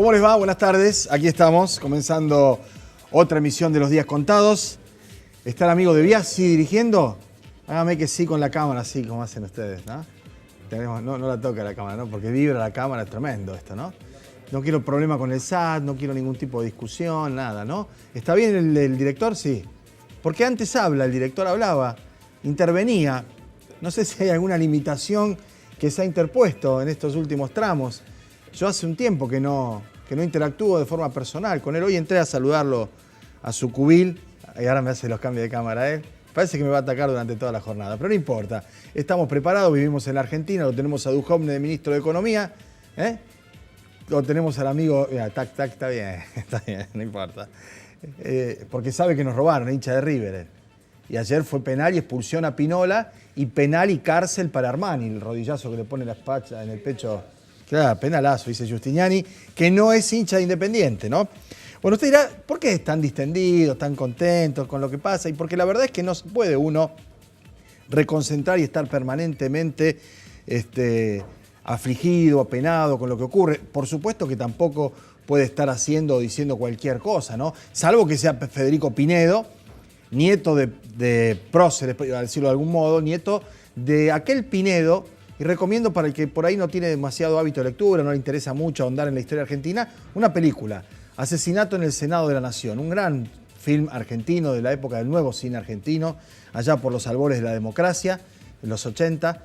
¿Cómo les va? Buenas tardes. Aquí estamos, comenzando otra emisión de Los Días Contados. ¿Está el amigo de Biasi dirigiendo? Hágame que sí con la cámara, así como hacen ustedes, ¿no? No la toca la cámara, ¿no? Porque vibra la cámara, es tremendo esto, ¿no? No quiero problema con el SAT, no quiero ningún tipo de discusión, nada, ¿no? ¿Está bien el director? Sí. Porque antes el director hablaba, intervenía. No sé si hay alguna limitación que se ha interpuesto en estos últimos tramos. Yo hace un tiempo que no interactúo de forma personal con él. Hoy entré a saludarlo a su cubil y ahora me hace los cambios de cámara él. Parece que me va a atacar durante toda la jornada, pero no importa. Estamos preparados, vivimos en la Argentina, lo tenemos a Duhovne de ministro de Economía. Lo tenemos al amigo, mira, está bien, no importa. Porque sabe que nos robaron, hincha de River. Y ayer fue penal y expulsión a Pinola y penal y cárcel para Armani, el rodillazo que le pone la espalda en el pecho. Claro, penalazo, dice Giustiniani, que no es hincha de Independiente, ¿no? Bueno, usted dirá, ¿por qué están distendidos, tan contentos con lo que pasa? Y porque la verdad es que no se puede uno reconcentrar y estar permanentemente afligido, apenado con lo que ocurre. Por supuesto que tampoco puede estar haciendo o diciendo cualquier cosa, ¿no? Salvo que sea Federico Pinedo, nieto de próceres, a decirlo de algún modo, nieto de aquel Pinedo. Y recomiendo para el que por ahí no tiene demasiado hábito de lectura, no le interesa mucho ahondar en la historia argentina, una película, Asesinato en el Senado de la Nación, un gran film argentino de la época del nuevo cine argentino, allá por los albores de la democracia, en los 80,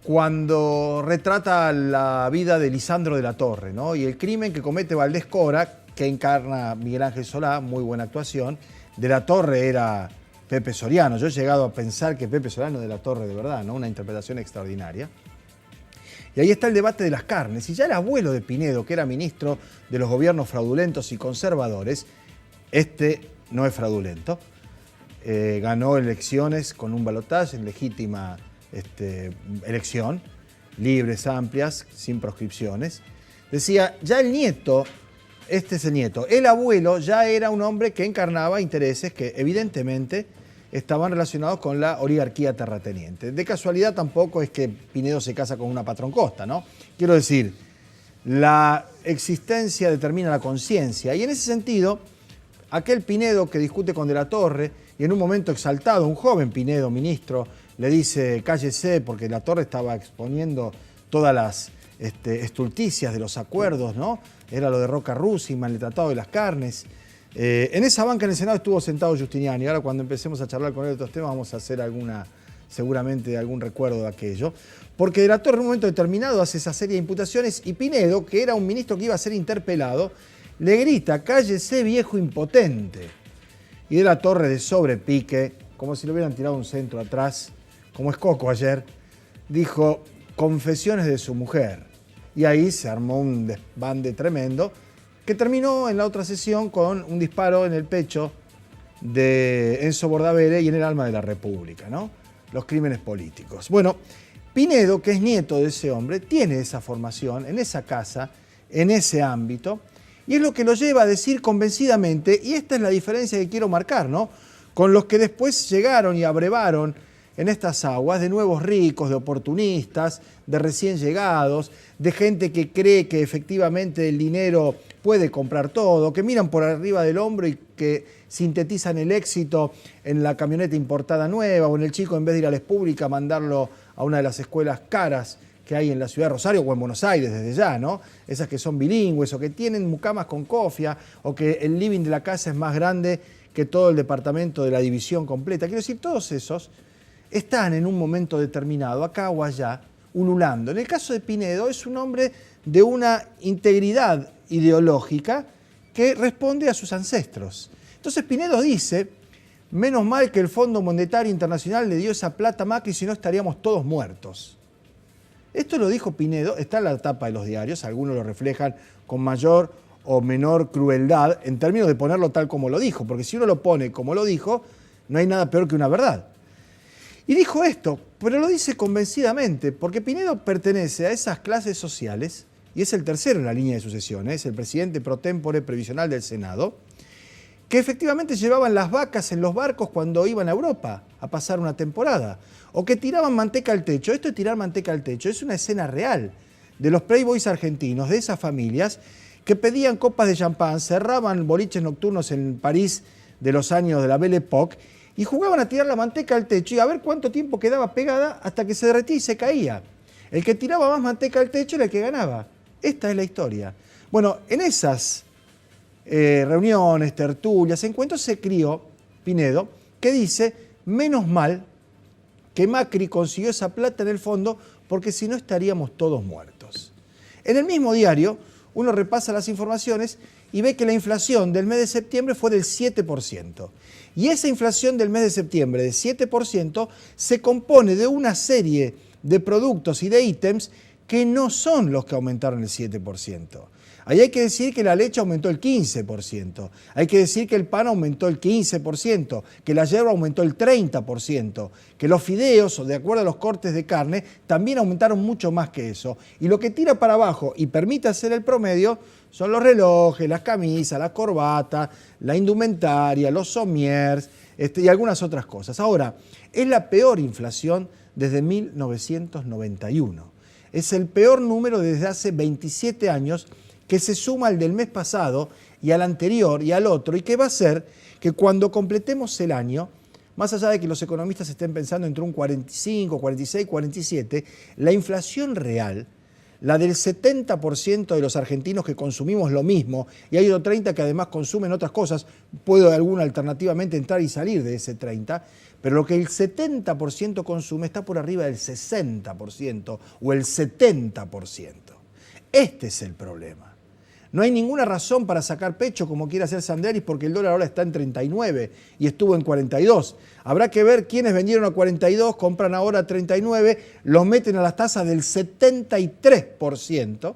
cuando retrata la vida de Lisandro de la Torre, ¿no? Y el crimen que comete Valdés Cora, que encarna Miguel Ángel Solá, muy buena actuación. De la Torre era Pepe Soriano. Yo he llegado a pensar que Pepe Soriano de la Torre de verdad, ¿no? Una interpretación extraordinaria. Y ahí está el debate de las carnes. Y ya el abuelo de Pinedo, que era ministro de los gobiernos fraudulentos y conservadores, no es fraudulento. Ganó elecciones con un balotaje en legítima elección, libres, amplias, sin proscripciones. Decía, ya el nieto, este es el nieto, el abuelo ya era un hombre que encarnaba intereses que evidentemente estaban relacionados con la oligarquía terrateniente. De casualidad tampoco es que Pinedo se casa con una patroncosta, ¿no? Quiero decir, la existencia determina la conciencia y en ese sentido, aquel Pinedo que discute con De la Torre y en un momento exaltado, un joven Pinedo, ministro, le dice cállese porque De la Torre estaba exponiendo todas las estulticias de los acuerdos, ¿no? Era lo de Roca Russima, el Tratado de las Carnes. En esa banca en el Senado estuvo sentado Giustiniani. Ahora cuando empecemos a charlar con él de estos temas vamos a hacer seguramente algún recuerdo de aquello. Porque De la Torre en un momento determinado hace esa serie de imputaciones y Pinedo, que era un ministro que iba a ser interpelado, le grita, cállese viejo impotente. Y De la Torre de sobrepique, como si le hubieran tirado un centro atrás, como es Coco ayer, dijo confesiones de su mujer. Y ahí se armó un desbande tremendo que terminó en la otra sesión con un disparo en el pecho de Enzo Bordavere y en el alma de la República, ¿no? Los crímenes políticos. Bueno, Pinedo, que es nieto de ese hombre, tiene esa formación en esa casa, en ese ámbito, y es lo que lo lleva a decir convencidamente, y esta es la diferencia que quiero marcar, ¿no? Con los que después llegaron y abrevaron en estas aguas de nuevos ricos, de oportunistas, de recién llegados, de gente que cree que efectivamente el dinero puede comprar todo, que miran por arriba del hombro y que sintetizan el éxito en la camioneta importada nueva o en el chico en vez de ir a la pública mandarlo a una de las escuelas caras que hay en la ciudad de Rosario o en Buenos Aires desde ya, ¿no? Esas que son bilingües o que tienen mucamas con cofia o que el living de la casa es más grande que todo el departamento de la división completa. Quiero decir, todos esos están en un momento determinado, acá o allá, ululando. En el caso de Pinedo es un hombre de una integridad ideológica que responde a sus ancestros. Entonces Pinedo dice, menos mal que el Fondo Monetario Internacional le dio esa plata a Macri, si no estaríamos todos muertos. Esto lo dijo Pinedo, está en la tapa de los diarios, algunos lo reflejan con mayor o menor crueldad en términos de ponerlo tal como lo dijo, porque si uno lo pone como lo dijo, no hay nada peor que una verdad. Y dijo esto, pero lo dice convencidamente, porque Pinedo pertenece a esas clases sociales, y es el tercero en la línea de sucesión, es el presidente pro tempore previsional del Senado, que efectivamente llevaban las vacas en los barcos cuando iban a Europa a pasar una temporada, o que tiraban manteca al techo. Esto de tirar manteca al techo es una escena real de los playboys argentinos, de esas familias que pedían copas de champán, cerraban boliches nocturnos en París de los años de la Belle Époque y jugaban a tirar la manteca al techo y a ver cuánto tiempo quedaba pegada hasta que se derretía y se caía. El que tiraba más manteca al techo era el que ganaba. Esta es la historia. Bueno, en esas reuniones, tertulias, encuentros se crió Pinedo, que dice, menos mal que Macri consiguió esa plata en el fondo, porque si no estaríamos todos muertos. En el mismo diario, uno repasa las informaciones y ve que la inflación del mes de septiembre fue del 7%. Y esa inflación del mes de septiembre de 7% se compone de una serie de productos y de ítems que no son los que aumentaron el 7%. Ahí hay que decir que la leche aumentó el 15%, hay que decir que el pan aumentó el 15%, que la yerba aumentó el 30%, que los fideos, de acuerdo a los cortes de carne, también aumentaron mucho más que eso. Y lo que tira para abajo y permite hacer el promedio son los relojes, las camisas, la corbata, la indumentaria, los somiers y algunas otras cosas. Ahora, es la peor inflación desde 1991. Es el peor número desde hace 27 años que se suma al del mes pasado y al anterior y al otro, y que va a hacer que cuando completemos el año, más allá de que los economistas estén pensando entre un 45, 46, 47, la inflación real, la del 70% de los argentinos que consumimos lo mismo, y hay otro 30% que además consumen otras cosas, puede alguna alternativamente entrar y salir de ese 30%, pero lo que el 70% consume está por arriba del 60% o el 70%. Este es el problema. No hay ninguna razón para sacar pecho como quiere hacer Sanderis porque el dólar ahora está en 39 y estuvo en 42. Habrá que ver quiénes vendieron a 42, compran ahora a 39, los meten a las tasas del 73%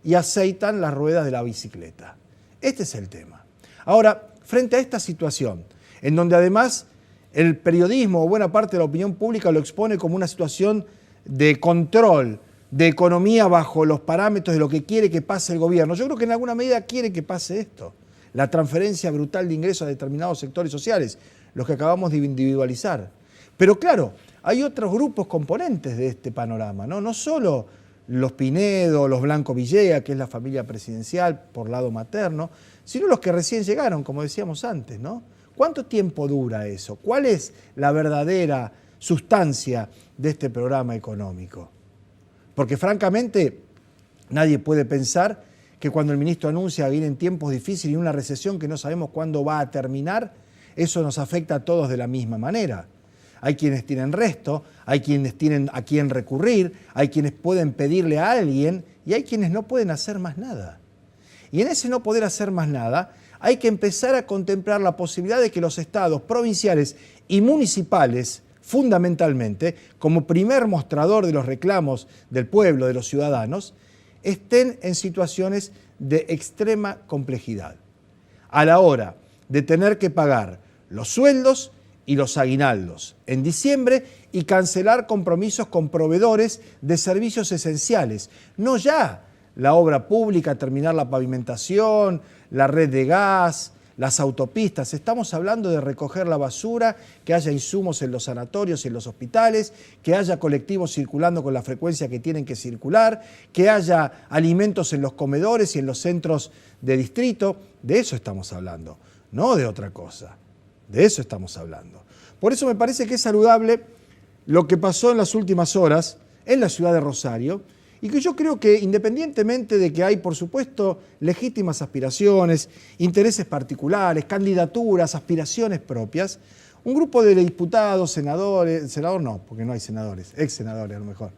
y aceitan las ruedas de la bicicleta. Este es el tema. Ahora, frente a esta situación, en donde además el periodismo o buena parte de la opinión pública lo expone como una situación de control, de economía bajo los parámetros de lo que quiere que pase el gobierno. Yo creo que en alguna medida quiere que pase esto, la transferencia brutal de ingresos a determinados sectores sociales, los que acabamos de individualizar. Pero claro, hay otros grupos componentes de este panorama, ¿no? No solo los Pinedo, los Blanco Villela, que es la familia presidencial por lado materno, sino los que recién llegaron, como decíamos antes, ¿no? ¿Cuánto tiempo dura eso? ¿Cuál es la verdadera sustancia de este programa económico? Porque francamente nadie puede pensar que cuando el ministro anuncia que vienen tiempos difíciles y una recesión que no sabemos cuándo va a terminar, eso nos afecta a todos de la misma manera. Hay quienes tienen resto, hay quienes tienen a quién recurrir, hay quienes pueden pedirle a alguien y hay quienes no pueden hacer más nada. Y en ese no poder hacer más nada, hay que empezar a contemplar la posibilidad de que los estados provinciales y municipales, fundamentalmente, como primer mostrador de los reclamos del pueblo, de los ciudadanos, estén en situaciones de extrema complejidad. A la hora de tener que pagar los sueldos y los aguinaldos en diciembre y cancelar compromisos con proveedores de servicios esenciales. No ya la obra pública, terminar la pavimentación, la red de gas, las autopistas. Estamos hablando de recoger la basura, que haya insumos en los sanatorios y en los hospitales, que haya colectivos circulando con la frecuencia que tienen que circular, que haya alimentos en los comedores y en los centros de distrito. De eso estamos hablando, no de otra cosa. De eso estamos hablando. Por eso me parece que es saludable lo que pasó en las últimas horas en la ciudad de Rosario, y que yo creo que independientemente de que hay, por supuesto, legítimas aspiraciones, intereses particulares, candidaturas, aspiraciones propias, un grupo de diputados, senadores, senador no, porque no hay senadores, ex senadores a lo mejor,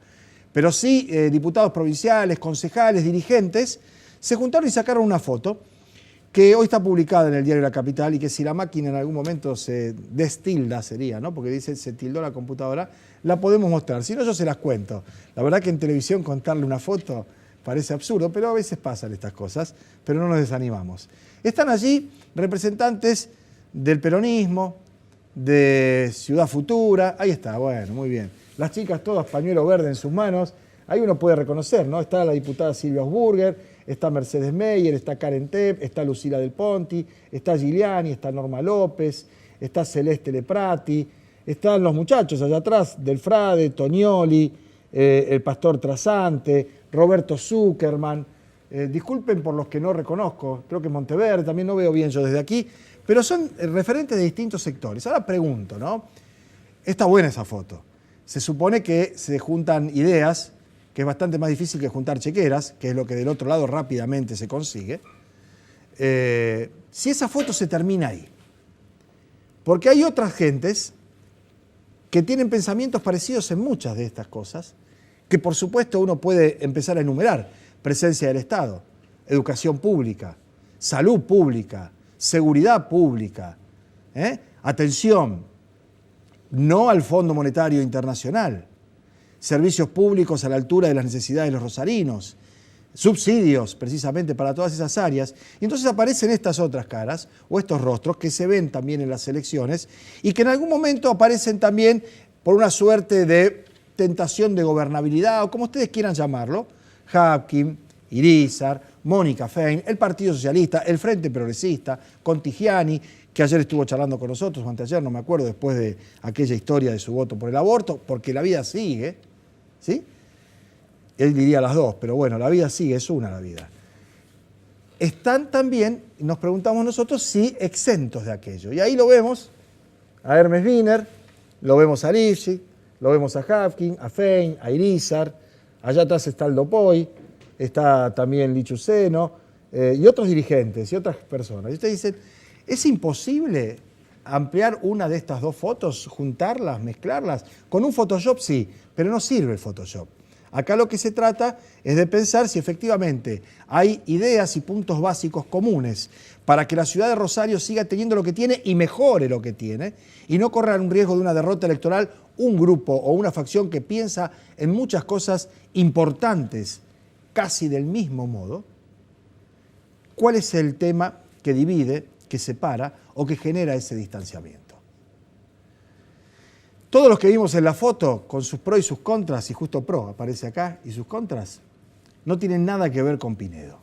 pero sí diputados provinciales, concejales, dirigentes, se juntaron y sacaron una foto que hoy está publicada en el diario La Capital y que si la máquina en algún momento se destilda sería, ¿no? Porque dice se tildó la computadora, la podemos mostrar. Si no, yo se las cuento. La verdad que en televisión contarle una foto parece absurdo, pero a veces pasan estas cosas, pero no nos desanimamos. Están allí representantes del peronismo, de Ciudad Futura, ahí está, bueno, muy bien. Las chicas todas pañuelo verde en sus manos, ahí uno puede reconocer, ¿no? Está la diputada Silvia Osburger, está Mercedes Meyer, está Karen Tepp, está Lucila Del Ponti, está Giuliani, está Norma López, está Celeste Leprati, están los muchachos allá atrás, Delfrade, Tonioli, el pastor Trasante, Roberto Zuckerman, disculpen por los que no reconozco, creo que Monteverde, también no veo bien yo desde aquí, pero son referentes de distintos sectores. Ahora pregunto, ¿no? Está buena esa foto. Se supone que se juntan ideas, que es bastante más difícil que juntar chequeras, que es lo que del otro lado rápidamente se consigue. Si esa foto se termina ahí, porque hay otras gentes que tienen pensamientos parecidos en muchas de estas cosas, que por supuesto uno puede empezar a enumerar: presencia del Estado, educación pública, salud pública, seguridad pública, atención, no al Fondo Monetario Internacional, servicios públicos a la altura de las necesidades de los rosarinos, subsidios precisamente para todas esas áreas. Y entonces aparecen estas otras caras o estos rostros que se ven también en las elecciones y que en algún momento aparecen también por una suerte de tentación de gobernabilidad o como ustedes quieran llamarlo: Hapkin, Irízar, Mónica Fein, el Partido Socialista, el Frente Progresista, Contigiani, que ayer estuvo charlando con nosotros, o anteayer, no me acuerdo, después de aquella historia de su voto por el aborto, porque la vida sigue, ¿sí? Él diría las dos, pero bueno, la vida sigue, es una la vida. Están también, nos preguntamos nosotros, si exentos de aquello. Y ahí lo vemos a Hermes Wiener, lo vemos a Lifshitz, lo vemos a Hapkin, a Fein, a Irízar, allá atrás está el Dopoy, está también Lichuseno, y otros dirigentes y otras personas. Y ustedes dicen, ¿es imposible ampliar una de estas dos fotos, juntarlas, mezclarlas? Con un Photoshop sí, pero no sirve el Photoshop. Acá lo que se trata es de pensar si efectivamente hay ideas y puntos básicos comunes para que la ciudad de Rosario siga teniendo lo que tiene y mejore lo que tiene, y no corra un riesgo de una derrota electoral un grupo o una facción que piensa en muchas cosas importantes casi del mismo modo. ¿Cuál es el tema que divide, que separa o que genera ese distanciamiento? Todos los que vimos en la foto, con sus pros y sus contras, y justo pro aparece acá, y sus contras, no tienen nada que ver con Pinedo.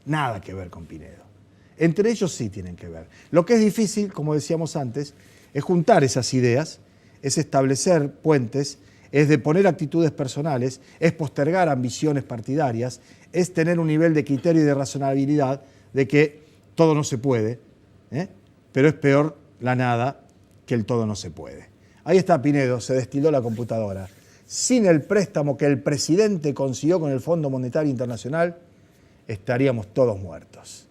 Nada que ver con Pinedo. Entre ellos sí tienen que ver. Lo que es difícil, como decíamos antes, es juntar esas ideas, es establecer puentes, es de poner actitudes personales, es postergar ambiciones partidarias, es tener un nivel de criterio y de razonabilidad de que todo no se puede, pero es peor la nada que el todo no se puede. Ahí está Pinedo, se destiló la computadora. Sin el préstamo que el presidente consiguió con el Fondo Monetario Internacional, estaríamos todos muertos.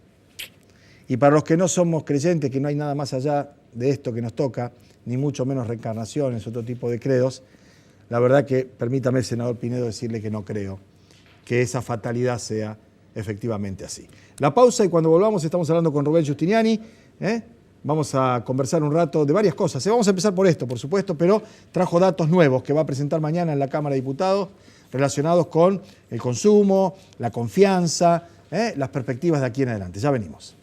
Y para los que no somos creyentes, que no hay nada más allá de esto que nos toca, ni mucho menos reencarnaciones, otro tipo de credos, la verdad que, permítame, senador Pinedo, decirle que no creo que esa fatalidad sea efectivamente así. La pausa, y cuando volvamos estamos hablando con Rubén Giustiniani, Vamos a conversar un rato de varias cosas. Vamos a empezar por esto, por supuesto, pero trajo datos nuevos que va a presentar mañana en la Cámara de Diputados relacionados con el consumo, la confianza, las perspectivas de aquí en adelante. Ya venimos.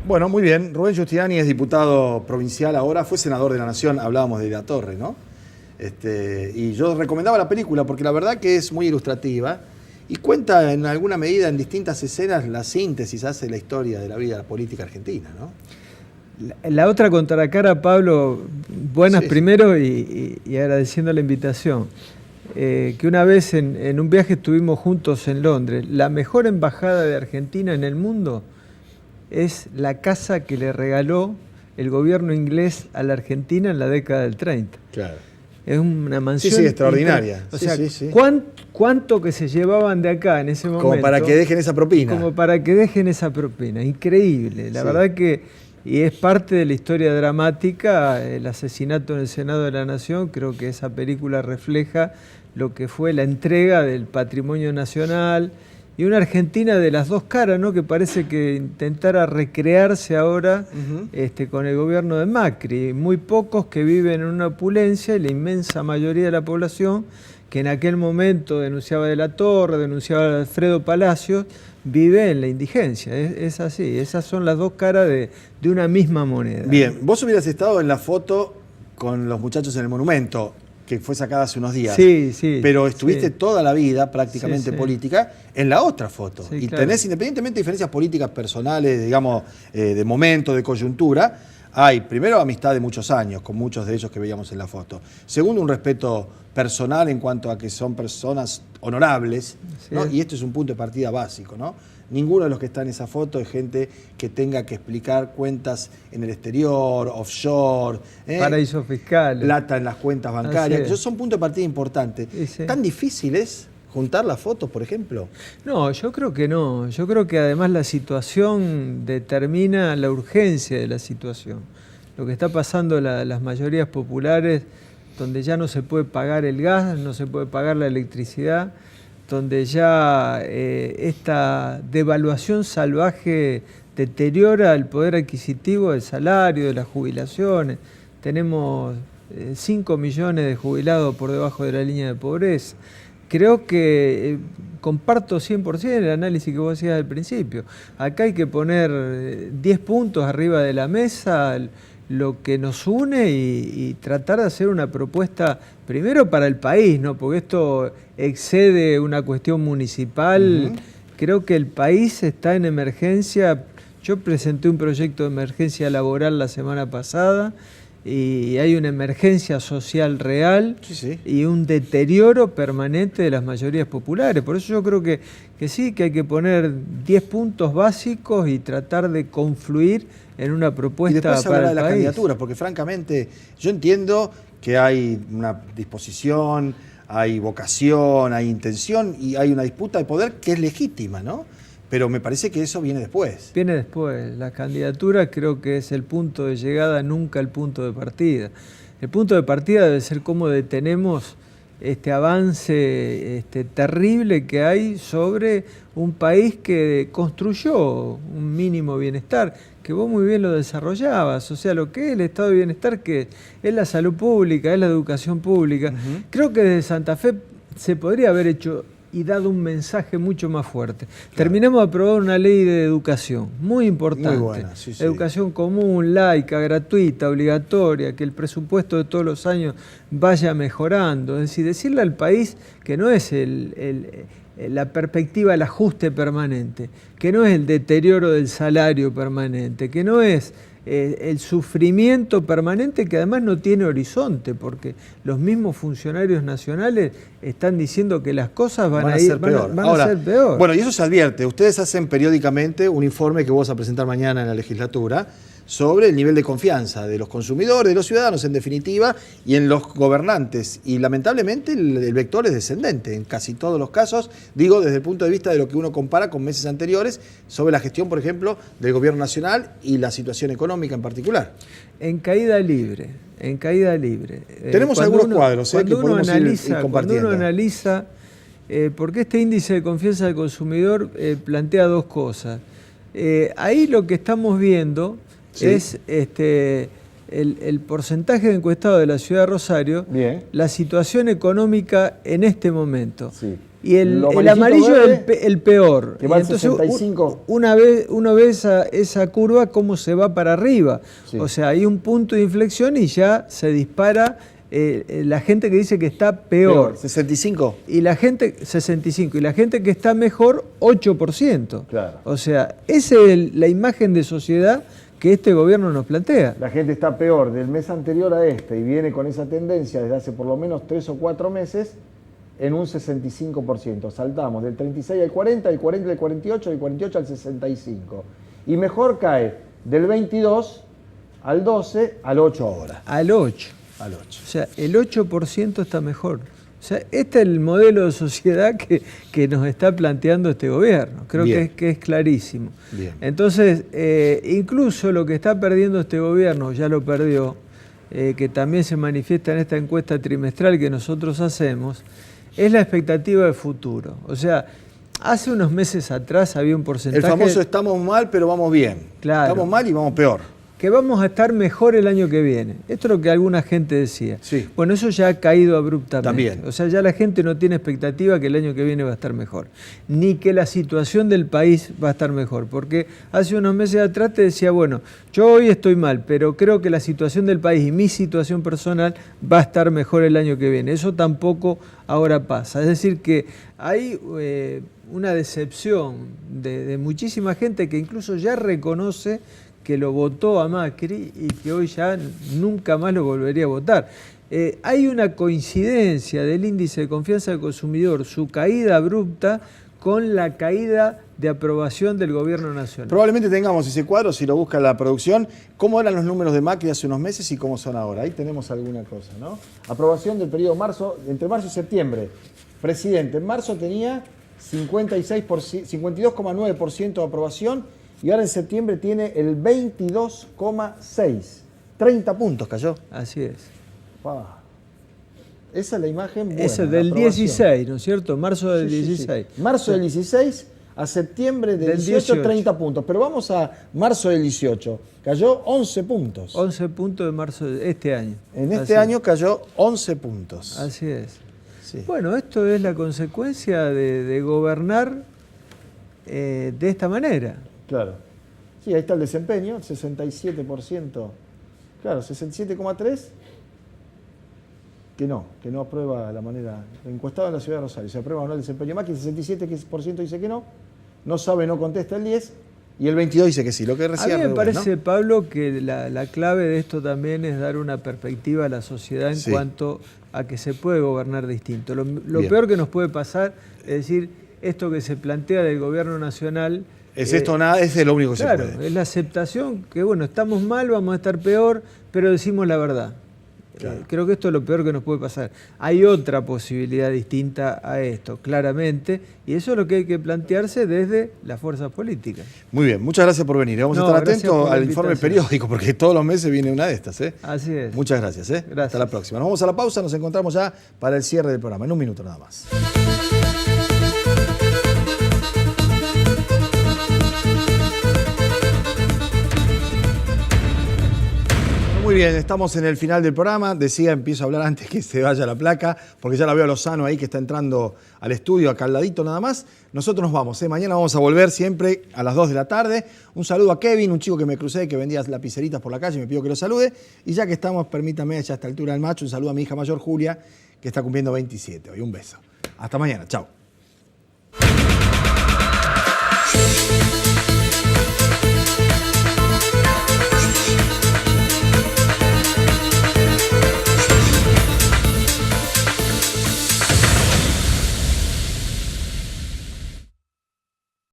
Bueno, muy bien. Rubén Giustiniani es diputado provincial ahora, fue senador de la Nación, hablábamos de La Torre, ¿no? Y yo recomendaba la película porque la verdad que es muy ilustrativa y cuenta en alguna medida en distintas escenas la síntesis, hace la historia de la vida política argentina, ¿no? La otra contracara, Pablo, buenas sí. Primero y agradeciendo la invitación. Que una vez en un viaje estuvimos juntos en Londres. La mejor embajada de Argentina en el mundo es la casa que le regaló el gobierno inglés a la Argentina en la década del 30. Claro. Es una mansión. Sí, extraordinaria. O sea, ¿cuánto que se llevaban de acá en ese momento? Como para que dejen esa propina. Como para que dejen esa propina. Increíble. La verdad que, y es parte de la historia dramática, el asesinato en el Senado de la Nación. Creo que esa película refleja lo que fue la entrega del patrimonio nacional y una Argentina de las dos caras, ¿no? Que parece que intentara recrearse ahora con el gobierno de Macri. Muy pocos que viven en una opulencia y la inmensa mayoría de la población que en aquel momento denunciaba de la Torre, denunciaba a Alfredo Palacios, vive en la indigencia. Es así, esas son las dos caras de una misma moneda. Bien, vos hubieras estado en la foto con los muchachos en el monumento, que fue sacada hace unos días. Sí, sí. Pero estuviste toda la vida prácticamente política en la otra foto. Sí, y claro. tenés, independientemente de diferencias políticas personales, digamos, de momento, de coyuntura, hay, primero, amistad de muchos años, con muchos de ellos que veíamos en la foto. Segundo, un respeto personal en cuanto a que son personas honorables, ¿no? Y esto es un punto de partida básico, ¿no? Ninguno de los que está en esa foto es gente que tenga que explicar cuentas en el exterior, offshore, paraísos fiscales, plata en las cuentas bancarias. Esos son puntos de partida importantes. ¿Tan difícil es juntar las fotos, por ejemplo? No, yo creo que no. Yo creo que además la situación determina la urgencia de la situación. Lo que está pasando las mayorías populares, donde ya no se puede pagar el gas, no se puede pagar la electricidad, donde ya esta devaluación salvaje deteriora el poder adquisitivo del salario, de las jubilaciones. Tenemos 5 millones de jubilados por debajo de la línea de pobreza. Creo que comparto 100% el análisis que vos hacías al principio. Acá hay que poner 10 puntos arriba de la mesa, lo que nos une y tratar de hacer una propuesta primero para el país, ¿no? Porque esto excede una cuestión municipal. Creo que el país está en emergencia. Yo presenté un proyecto de emergencia laboral la semana pasada y hay una emergencia social real y un deterioro permanente de las mayorías populares. Por eso yo creo que sí, que hay que poner 10 puntos básicos y tratar de confluir en una propuesta para el país. Y después hablar de las candidaturas, porque francamente yo entiendo que hay una disposición, hay vocación, hay intención y hay una disputa de poder que es legítima, ¿no? Pero me parece que eso viene después. Viene después. La candidatura creo que es el punto de llegada, nunca el punto de partida. El punto de partida debe ser cómo detenemos este avance terrible que hay sobre un país que construyó un mínimo bienestar, que vos muy bien lo desarrollabas. O sea, lo que es el estado de bienestar, que es la salud pública, es la educación pública. Creo que desde Santa Fe se podría haber hecho y dado un mensaje mucho más fuerte. Terminamos de aprobar una ley de educación, muy importante. Muy buena, educación común, laica, gratuita, obligatoria, que el presupuesto de todos los años vaya mejorando. Es decir, decirle al país que no es la perspectiva del ajuste permanente, que no es el deterioro del salario permanente, que no es el sufrimiento permanente, que además no tiene horizonte, porque los mismos funcionarios nacionales están diciendo que las cosas van a ser peor. Bueno, y eso se advierte. Ustedes hacen periódicamente un informe que vos vas a presentar mañana en la legislatura sobre el nivel de confianza de los consumidores, de los ciudadanos en definitiva, y en los gobernantes. Y lamentablemente el vector es descendente en casi todos los casos, digo desde el punto de vista de lo que uno compara con meses anteriores sobre la gestión, por ejemplo, del gobierno nacional y la situación económica en particular. En caída libre, en caída libre. Tenemos algunos cuadros que podemos ir compartiendo. Cuando uno analiza, porque este índice de confianza del consumidor plantea dos cosas. Ahí lo que estamos viendo es el porcentaje de encuestados de la ciudad de Rosario, la situación económica en este momento. Y el amarillo es el peor. Que va al 65. Una vez uno ve esa curva cómo se va para arriba. O sea, hay un punto de inflexión y ya se dispara la gente que dice que está peor. 65. Y la gente, 65. Y la gente que está mejor, 8%. Claro. O sea, esa es la imagen de sociedad que este gobierno nos plantea. La gente está peor del mes anterior a este y viene con esa tendencia desde hace por lo menos 3 o 4 meses en un 65%. Saltamos del 36 al 40, del 40 al 48, del 48 al 65. Y mejor cae del 22 al 12 al 8 ahora. Al 8. Al 8. O sea, el 8% está mejor. O sea, este es el modelo de sociedad que nos está planteando este gobierno. Creo que es clarísimo. Bien. Entonces, incluso lo que está perdiendo este gobierno, ya lo perdió, que también se manifiesta en esta encuesta trimestral que nosotros hacemos, es la expectativa de futuro. O sea, hace unos meses atrás había un porcentaje... El famoso estamos mal, pero vamos bien. Claro. Estamos mal y vamos peor. Que vamos a estar mejor el año que viene. Esto es lo que alguna gente decía. Sí. Bueno, eso ya ha caído abruptamente. También. O sea, ya la gente no tiene expectativa que el año que viene va a estar mejor. Ni que la situación del país va a estar mejor. Porque hace unos meses atrás te decía, bueno, yo hoy estoy mal, pero creo que la situación del país y mi situación personal va a estar mejor el año que viene. Eso tampoco ahora pasa. Es decir que hay una decepción de muchísima gente que incluso ya reconoce que lo votó a Macri y que hoy ya nunca más lo volvería a votar. Hay una coincidencia del índice de confianza del consumidor, su caída abrupta, con la caída de aprobación del gobierno nacional. Probablemente tengamos ese cuadro, si lo busca la producción, cómo eran los números de Macri hace unos meses y cómo son ahora. Ahí tenemos alguna cosa, ¿no? Aprobación del periodo entre marzo y septiembre. Presidente, en marzo tenía 52,9% de aprobación y ahora en septiembre tiene el 22,6%. 30 puntos cayó. Así es. Wow. Esa es la imagen buena. Esa es del 16, ¿no es cierto? Marzo del 16. Sí. Marzo del 16 a septiembre del 18, 30 puntos. Pero vamos a marzo del 18. Cayó 11 puntos. 11 puntos de marzo de este año. En este año cayó 11 puntos. Así es. Sí. Bueno, esto es la consecuencia de gobernar de esta manera. Claro. Sí, ahí está el desempeño, el 67%. Claro, 67,3%. Que no aprueba la manera. Encuestado en la ciudad de Rosario, se aprueba o no el desempeño Macri, el 67% dice que no sabe, no contesta el 10%, y el 22% dice que sí, lo que recién. A mí me parece, ¿no, Pablo, que la clave de esto también es dar una perspectiva a la sociedad en cuanto a que se puede gobernar distinto? Lo peor que nos puede pasar es decir, esto que se plantea del gobierno nacional... Es esto nada, es lo único que se puede. Claro, es la aceptación que, bueno, estamos mal, vamos a estar peor, pero decimos la verdad. Claro. Creo que esto es lo peor que nos puede pasar. Hay otra posibilidad distinta a esto, claramente, y eso es lo que hay que plantearse desde las fuerzas políticas. Muy bien, muchas gracias por venir. Vamos a estar atentos al informe periódico, porque todos los meses viene una de estas. Así es. Muchas gracias. Gracias. Hasta la próxima. Nos vamos a la pausa, nos encontramos ya para el cierre del programa, en un minuto nada más. Muy bien, estamos en el final del programa. Decía, empiezo a hablar antes que se vaya la placa, porque ya la veo a Lozano ahí que está entrando al estudio, acá al ladito nada más. Nosotros nos vamos, mañana vamos a volver siempre a las 2 de la tarde. Un saludo a Kevin, un chico que me crucé, que vendía lapiceritas por la calle, me pidió que lo salude. Y ya que estamos, permítame, ya a esta altura del macho, un saludo a mi hija mayor Julia, que está cumpliendo 27 hoy. Un beso. Hasta mañana, chao.